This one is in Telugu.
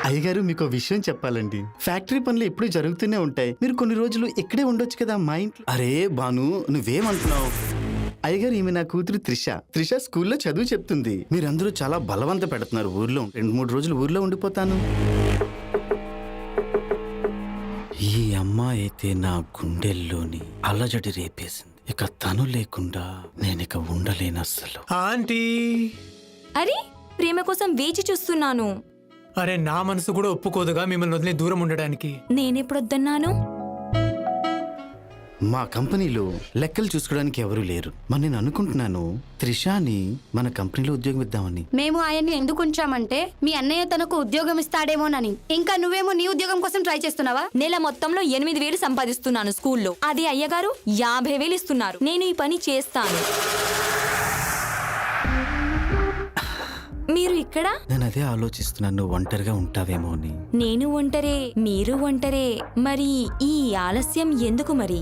అయ్యగారు మీకు విషయం చెప్పాలండి. ఫ్యాక్టరీ పనులు ఎప్పుడు జరుగుతూనే ఉంటాయి. మీరు కొన్ని రోజులు ఇక్కడే ఉండొచ్చు కదా మా ఇంట్లో. అరే బాను, నువ్వేమంటున్నావు? అయ్యగారు, ఈమె నా కూతురు త్రిష స్కూల్లో చదువు చెప్తుంది. మీరందరూ చాలా బలవంత పెడుతున్నారు. ఊర్లో 2-3 రోజులు ఊర్లో ఉండిపోతాను. ఈ అమ్మాయి అయితే నా గుండెల్లోని అలజడి రేపేసింది. ఇక తను లేకుండా నేనిక ఉండలేను అస్సలు. ఆంటీ, అరే ప్రేమ కోసం వేచి చూస్తున్నాను. అరే నా మనసు కూడా ఒప్పుకోదుగా మిమ్మల్ని వదిలే దూరం ఉండడానికి. నేనెప్పుడొద్దన్నాను? మా కంపెనీలో లెక్కలు చూసుకోవడానికి ఎవరూ లేరు. మరి నేను అనుకుంటున్నాను త్రిషాని మన కంపెనీలో ఉద్యోగం ఇద్దామని. మేము ఆయన్ని ఎందుకు ఉంచామంటే మీ అన్నయ్య తనకు ఉద్యోగం ఇస్తాడేమోనని. ఇంకా నువ్వేమో నీ ఉద్యోగం కోసం ట్రై చేస్తున్నావా? నెల మొత్తంలో 8,000 సంపాదిస్తున్నాను స్కూల్లో. అదే అయ్యగారు 50,000 ఇస్తున్నారు. నేను ఈ పని చేస్తాను. మీరు ఇక్కడ? నేను అదే ఆలోచిస్తున్నాను, నువ్వు ఒంటరిగా ఉంటావేమో అని. నేను ఒంటరే, మీరు ఒంటరే. మరి ఈ ఆలస్యం ఎందుకు మరి?